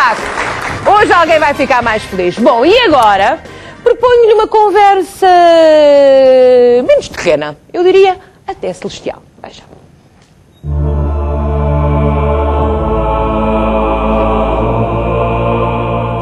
facto, hoje alguém vai ficar mais feliz. Bom, e agora proponho-lhe uma conversa menos terrena, eu diria até celestial. Veja.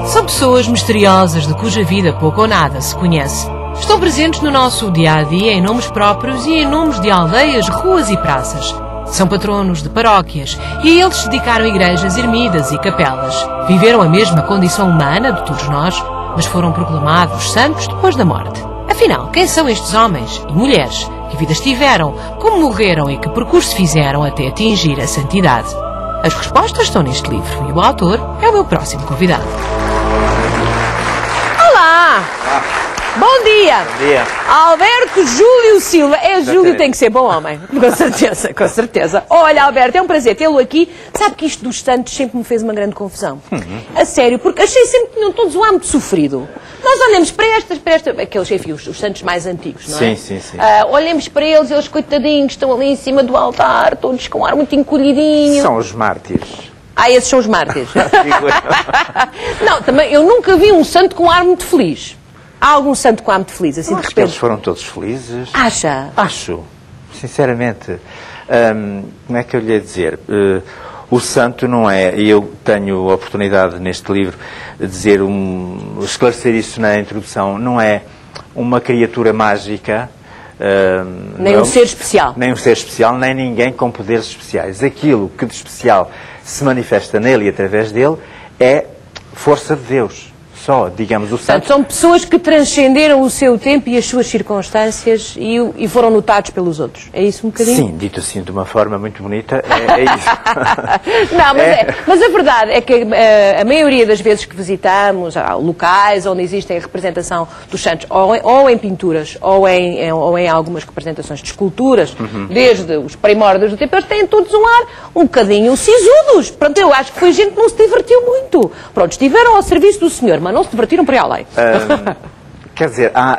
São pessoas misteriosas de cuja vida pouco ou nada se conhece. Estão presentes no nosso dia-a-dia em nomes próprios e em nomes de aldeias, ruas e praças. São patronos de paróquias e a eles se dedicaram igrejas, ermidas e capelas. Viveram a mesma condição humana de todos nós, mas foram proclamados santos depois da morte. Afinal, quem são estes homens e mulheres? Que vidas tiveram? Como morreram e que percurso fizeram até atingir a santidade? As respostas estão neste livro e o autor é o meu próximo convidado. Olá! Bom dia! Bom dia. Alberto Júlio Silva. Júlio tem que ser bom homem. Com certeza, com certeza. Olha, Alberto, é um prazer tê-lo aqui. Sabe que isto dos santos sempre me fez uma grande confusão. A sério, porque achei sempre que tinham todos um âmbito sofrido. Nós olhamos para aqueles, enfim, os santos mais antigos, não é? Sim. Olhamos para eles, eles coitadinhos, estão ali em cima do altar, todos com um ar muito encolhidinho. São os mártires. Esses são os mártires. Não, também, eu nunca vi um santo com um ar muito feliz. Há algum santo com ar muito feliz, assim de Acho repente? que eles foram todos felizes. Acha? Acho, sinceramente. Como é que eu lhe ia dizer? O santo não é, e eu tenho a oportunidade neste livro de dizer, esclarecer isso na introdução, não é uma criatura mágica. Nem um ser especial. Nem um ser especial, nem ninguém com poderes especiais. Aquilo que de especial se manifesta nele e através dele é força de Deus. Só, digamos, o santo. Portanto, são pessoas que transcenderam o seu tempo e as suas circunstâncias e foram notados pelos outros. É isso um bocadinho? Sim, dito assim de uma forma muito bonita, é isso. Não, mas a verdade é que a maioria das vezes que visitamos locais onde existem a representação dos santos, ou em pinturas, ou em algumas representações de esculturas, desde os primórdios do tempo, eles têm todos um ar um bocadinho sisudos. Pronto, eu acho que foi gente que não se divertiu muito. Pronto, estiveram ao serviço do Senhor, mas não se divertiram por aí além. Quer dizer, há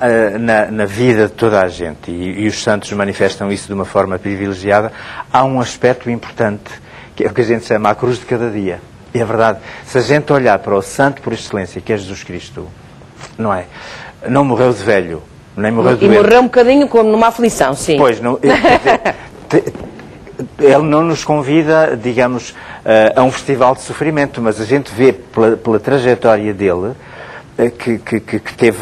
na vida de toda a gente, e os santos manifestam isso de uma forma privilegiada, há um aspecto importante, que é o que a gente chama a cruz de cada dia. E é verdade, se a gente olhar para o santo por excelência, que é Jesus Cristo, não é? Não morreu de velho, nem morreu de doente. E morreu um bocadinho como numa aflição, sim. Pois, não, ele não nos convida, digamos, a um festival de sofrimento, mas a gente vê pela trajetória dele que teve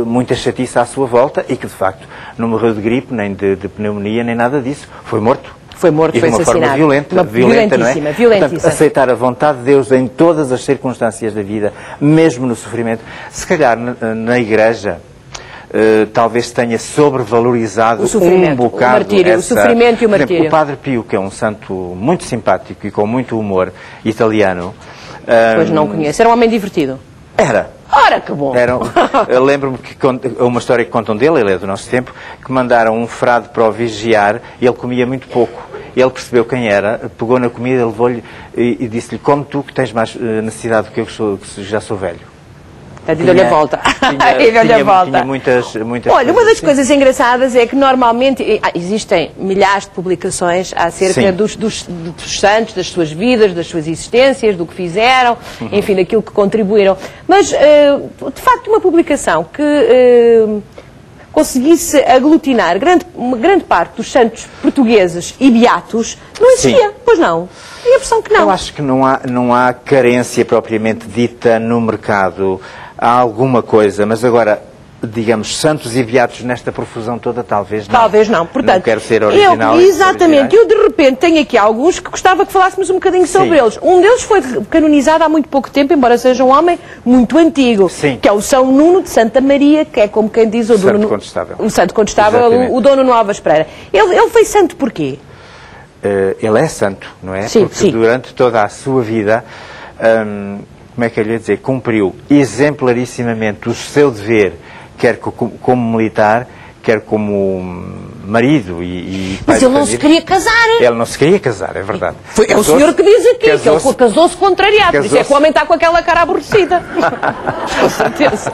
muita chatice à sua volta e que, de facto, não morreu de gripe, nem de pneumonia, nem nada disso. Foi morto. Foi morto, foi assassinado. De uma forma violenta, não é? Violentíssima. Portanto, aceitar a vontade de Deus em todas as circunstâncias da vida, mesmo no sofrimento. Se calhar, na Igreja, talvez tenha sobrevalorizado um bocado o martírio, o sofrimento e o martírio. Por exemplo, o Padre Pio, que é um santo muito simpático e com muito humor, italiano. Pois não conheço. Era um homem divertido. Era. Ora, que bom! Eu lembro-me que uma história que contam dele, ele é do nosso tempo, que mandaram um frade para o vigiar e ele comia muito pouco. Ele percebeu quem era, pegou na comida, levou-lhe e disse-lhe: come tu que tens mais necessidade do que eu, que já sou velho. Deu-lhe a volta. Tinha muitas Olha, uma das coisas engraçadas é que normalmente existem milhares de publicações acerca dos santos, das suas vidas, das suas existências, do que fizeram, enfim, daquilo que contribuíram. Mas, de facto, uma publicação que conseguisse aglutinar uma grande parte dos santos portugueses e beatos não existia, pois não? E a versão que não. Eu acho que não há carência propriamente dita no mercado. Há alguma coisa, mas agora, digamos, santos e beatos nesta profusão toda, talvez não. Talvez não. Portanto, não quero ser original. Exatamente. Eu, de repente, tenho aqui alguns que gostava que falássemos um bocadinho sobre eles. Um deles foi canonizado há muito pouco tempo, embora seja um homem muito antigo, que é o São Nuno de Santa Maria, que é como quem diz o Santo Contestável. O Santo Contestável, o Dono Novas Pereira. Ele foi santo porquê? Ele é santo, não é? Sim, porque durante toda a sua vida, como é que eu lhe ia dizer, cumpriu exemplarissimamente o seu dever, quer como militar, quer como marido e pai. Mas ele não se queria casar. Ele não se queria casar, é verdade. É o senhor que diz aqui, que ele casou-se contrariado, por isso é que o homem está com aquela cara aborrecida. Com certeza.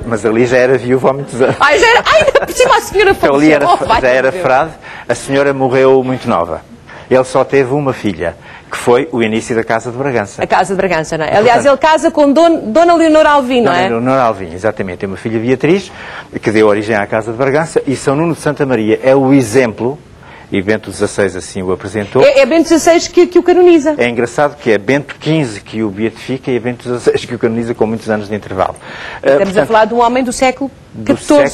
Mas ali já era viúva há muitos anos. Por cima a senhora faleceu. Ali já era frade, a senhora morreu muito nova. Ele só teve uma filha, que foi o início da Casa de Bragança. A Casa de Bragança, não é? Aliás, ele casa com Dona Leonor Alvim, não é? Dona Leonor Alvim, exatamente. Tem uma filha Beatriz, que deu origem à Casa de Bragança, e São Nuno de Santa Maria é o exemplo, e Bento XVI assim o apresentou. É Bento XVI que o canoniza. É engraçado que é Bento XV que o beatifica e é Bento XVI que o canoniza com muitos anos de intervalo. Estamos a falar de um homem do século XIV.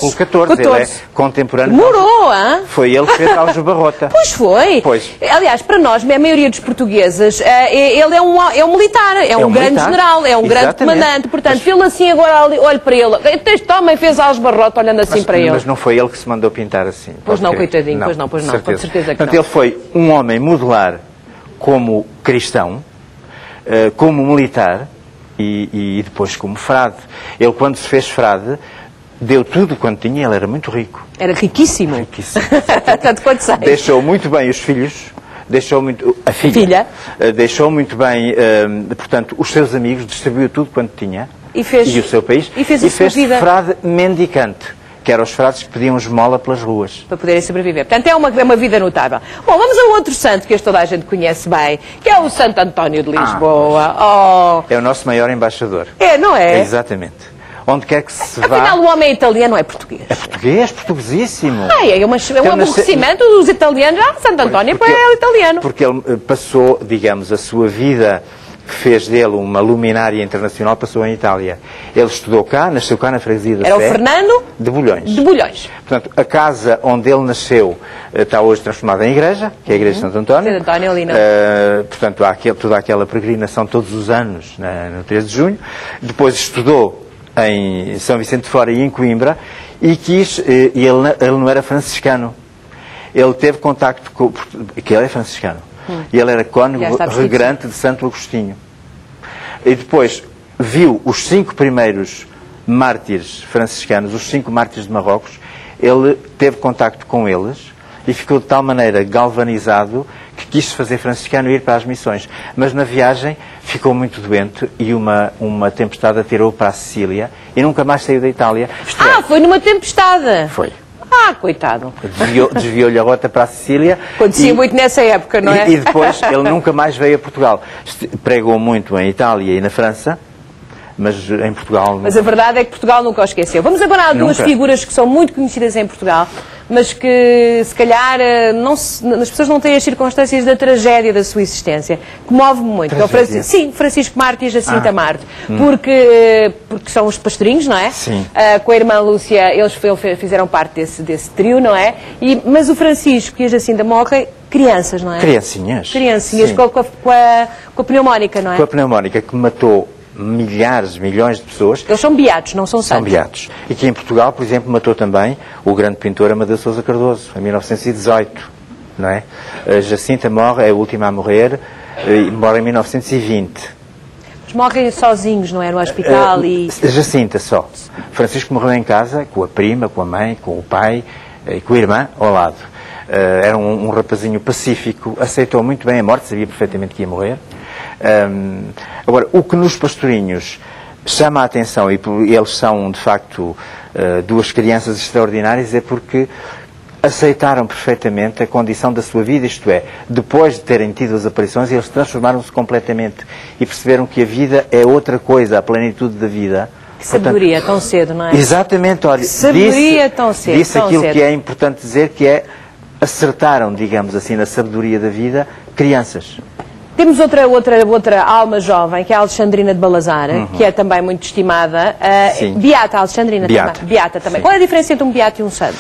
Ele é contemporâneo. Demorou, hein? Foi ele que fez Aljubarrota. Pois foi. Pois. Aliás, para nós, a maioria dos portugueses, ele é um militar, é um grande general, é um grande comandante. Portanto, ele assim agora, olha para ele. Este homem fez Aljubarrota olhando assim para ele. Mas não foi ele que se mandou pintar assim. Pois não, coitadinho, pois não, com certeza que não. Portanto, ele foi um homem modular como cristão, como militar e depois como frade. Ele, quando se fez frade, deu tudo quanto tinha, ele era muito rico. Era riquíssimo. Riquíssimo. Tanto quanto sei. Deixou muito bem os filhos, deixou muito a filha. Deixou muito bem, portanto, os seus amigos, distribuiu tudo quanto tinha e o seu país. E fez frade mendicante, que eram os frades que pediam esmola pelas ruas. Para poderem sobreviver. Portanto, é uma vida notável. Bom, vamos a outro santo que toda a gente conhece bem, que é o Santo António de Lisboa. É o nosso maior embaixador. É, não é? Exatamente. Onde quer que se vá... Afinal, o homem é italiano, não é português? É português, portuguesíssimo. É um aborrecimento dos italianos. Santo António é italiano. Porque ele passou, digamos, a sua vida, que fez dele uma luminária internacional, passou em Itália. Ele estudou cá, nasceu cá na freguesia da Sé. Era o Fernando de Bulhões. De Bulhões. Portanto, a casa onde ele nasceu está hoje transformada em igreja, que é a Igreja de Santo António. Santo António ali, não? Portanto, há toda aquela peregrinação todos os anos, no 13 de junho. Depois estudou em São Vicente de Fora e em Coimbra, e ele não era franciscano. Ele teve contacto com... que ele é franciscano. E ele era cônego regrante de Santo Agostinho. E depois viu os 5 primeiros mártires franciscanos, os 5 mártires de Marrocos. Ele teve contacto com eles e ficou de tal maneira galvanizado que quis fazer franciscano e ir para as missões. Mas na viagem ficou muito doente e uma tempestade atirou para a Sicília e nunca mais saiu da Itália. Foi numa tempestade? Foi. Coitado. Desviou-lhe a rota para a Sicília. Acontecia muito nessa época, não é? E depois ele nunca mais veio a Portugal. Pregou muito em Itália e na França, mas em Portugal... Mas a verdade é que Portugal nunca o esqueceu. Vamos agora a duas figuras que são muito conhecidas em Portugal, mas que se calhar as pessoas não têm as circunstâncias da tragédia da sua existência. Comove-me muito. É o Francisco Martí e Jacinta Marte. Porque são os pastorinhos, não é? Sim. Com a irmã Lúcia, eles fizeram parte desse trio, não é? Mas o Francisco e a Jacinta morrem crianças, não é? Criancinhas. Com a pneumónica, não é? Com a pneumónica que matou milhares, milhões de pessoas. Eles são beatos, não são santos. São beatos. E que em Portugal, por exemplo, matou também o grande pintor Amadeu Sousa Cardoso, em 1918, não é? A Jacinta morre, é a última a morrer, e morre em 1920. Mas morrem sozinhos, não é? No hospital A Jacinta só. Francisco morreu em casa, com a prima, com a mãe, com o pai e com a irmã ao lado. Era um rapazinho pacífico, aceitou muito bem a morte, sabia perfeitamente que ia morrer. Agora, o que nos pastorinhos chama a atenção, e eles são, de facto, duas crianças extraordinárias, é porque aceitaram perfeitamente a condição da sua vida, isto é, depois de terem tido as aparições, eles transformaram-se completamente e perceberam que a vida é outra coisa, a plenitude da vida. Que sabedoria tão cedo, não é? Exatamente, olha, disse aquilo que é importante dizer, que é, acertaram, digamos assim, na sabedoria da vida, crianças. Temos outra alma jovem, que é a Alexandrina de Balazar, que é também muito estimada. Beata, Alexandrina Beata também. Sim. Qual é a diferença entre um beato e um santo?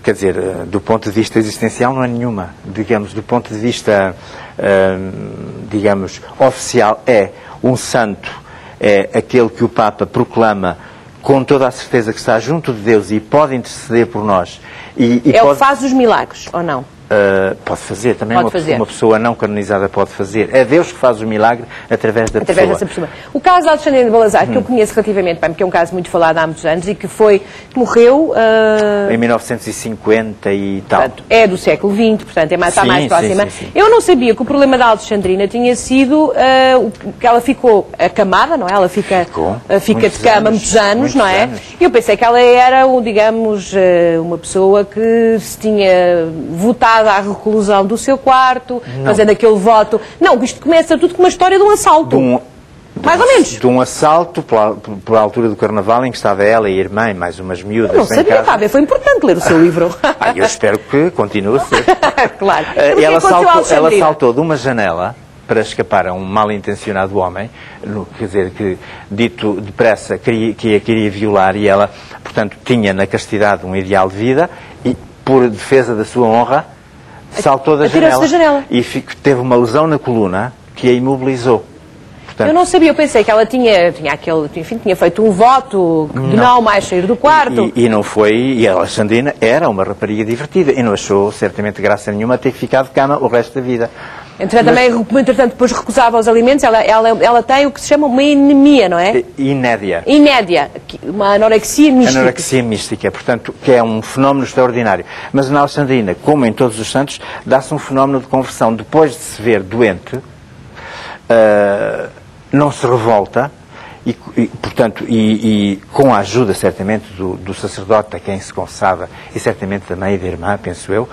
Quer dizer, do ponto de vista existencial não é nenhuma. Digamos, do ponto de vista, digamos, oficial, um santo é aquele que o Papa proclama com toda a certeza que está junto de Deus e pode interceder por nós. O que faz os milagres, ou não? Pode fazer, também uma pessoa não canonizada pode fazer. É Deus que faz o milagre através da pessoa. Dessa pessoa. O caso da Alexandrina de Balazar, que eu conheço relativamente bem, porque é um caso muito falado há muitos anos e que morreu... em 1950 e tal. Portanto, é do século XX, portanto, está mais próxima. Sim. Eu não sabia que o problema da Alexandrina tinha sido que ela ficou acamada, não é? Ela fica de cama muitos anos, não é? E eu pensei que ela era, digamos, uma pessoa que se tinha votado condenada à reclusão do seu quarto, fazendo aquele voto. Não, isto começa tudo com uma história de um assalto. Mais ou menos. De um assalto pela altura do Carnaval, em que estava ela e a irmã e mais umas miúdas não sabia, casa. Foi importante ler o seu livro. Eu espero que continue a ser. Claro. Ela saltou de uma janela para escapar a um mal-intencionado homem, quer dizer, que dito depressa que a queria violar, e ela, portanto, tinha na castidade um ideal de vida e, por defesa da sua honra, saltou da janela e teve uma lesão na coluna que a imobilizou. Portanto, eu não sabia, eu pensei que ela tinha feito um voto de não mais sair do quarto. E não foi, e a Alexandrina era uma rapariga divertida e não achou certamente graça nenhuma ter ficado de cama o resto da vida. Entretanto, depois recusava os alimentos, ela tem o que se chama uma anemia, não é? Inédia. Inédia, uma anorexia mística. Anorexia mística, portanto, que é um fenómeno extraordinário. Mas na Alexandrina, como em todos os santos, dá-se um fenómeno de conversão. Depois de se ver doente, não se revolta e com a ajuda, certamente, do sacerdote a quem se confessava e certamente da mãe e da irmã, penso eu,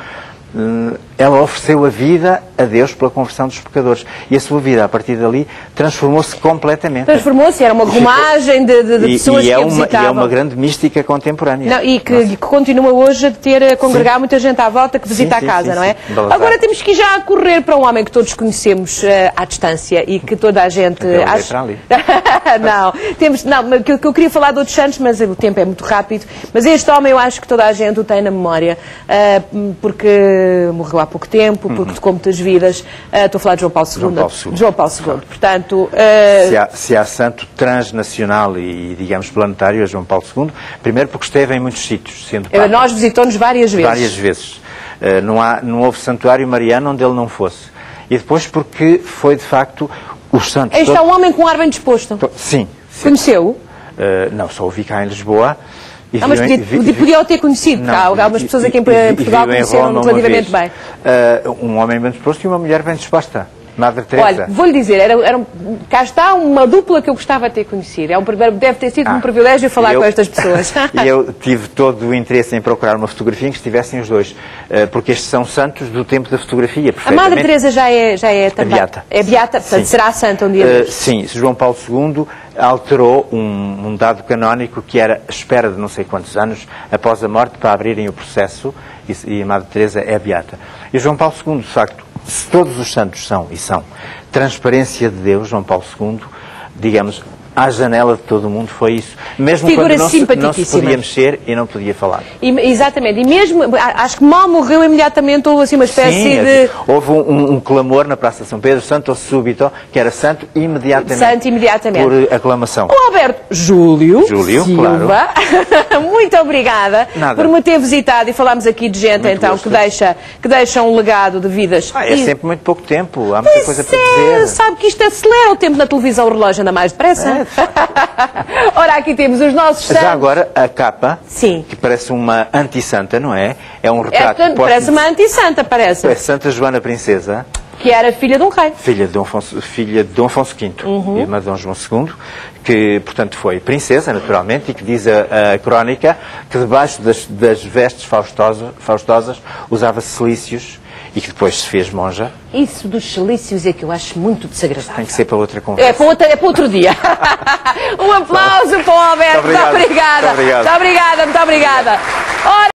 ela ofereceu a vida a Deus pela conversão dos pecadores. E a sua vida, a partir dali, transformou-se completamente. Transformou-se, era uma romagem de pessoas que a visitavam. E é uma grande mística contemporânea. Não, e que continua hoje a congregar muita gente à volta que visita a casa, não é? Agora temos que já correr para um homem que todos conhecemos à distância e que toda a gente... que eu queria falar de outros santos, mas o tempo é muito rápido. Mas este homem eu acho que toda a gente o tem na memória, porque morreu há pouco tempo, porque tocou muitas vidas. Estou a falar de João Paulo II. João Paulo II. Portanto, se há santo transnacional e, digamos, planetário, é João Paulo II, primeiro porque esteve em muitos sítios, sendo Papa. Nós visitou-nos várias vezes. Várias vezes. Não houve santuário mariano onde ele não fosse. E depois porque foi, de facto, os santos... Este é um homem com ar bem disposto. Sim. Conheceu-o? Não, só o vi cá em Lisboa. Mas podia o ter conhecido, há algumas pessoas aqui em Portugal conheceram relativamente bem. Um homem bem disposto e uma mulher bem disposta. Madre Teresa. Olha, vou-lhe dizer, cá está uma dupla que eu gostava de ter conhecido. Deve ter sido um privilégio falar com estas pessoas. E eu tive todo o interesse em procurar uma fotografia em que estivessem os dois, porque estes são santos do tempo da fotografia. A Madre Teresa já é também... beata. É beata, portanto será santa um dia. Sim, João Paulo II alterou um dado canónico que era a espera de não sei quantos anos após a morte para abrirem o processo, e a Madre Teresa é beata. E João Paulo II, de facto, se todos os santos são transparência de Deus, João Paulo II, digamos, à janela de todo o mundo foi isso. Mesmo figura quando não se podia mexer e não podia falar. Exatamente. E mesmo, acho que mal morreu imediatamente, houve assim uma espécie de... Houve um clamor na Praça de São Pedro, santo súbito, que era santo imediatamente. Santo imediatamente. Por aclamação. O Alberto Júlio Silva, claro. Muito obrigada por me ter visitado e falámos aqui de gente que deixa um legado de vidas. É sempre muito pouco tempo, há muita coisa para dizer. Sabe que isto acelera o tempo na televisão, o relógio anda mais depressa. Ora, aqui temos os nossos santos. Já agora, a capa, sim, que parece uma anti-santa, não é? É um retrato... parece uma anti-santa, parece. É Santa Joana Princesa. Que era filha de um rei. Filha de Dom Afonso V, irmã de Dom João II, que, portanto, foi princesa, naturalmente, e que diz a crónica que debaixo das vestes faustosas usava cilícios e que depois se fez monja. Isso dos cilícios é que eu acho muito desagradável. Tem que ser para outra conversa. É para outro dia. Um aplauso para o Alberto. Muito obrigada. Muito obrigada. Ora,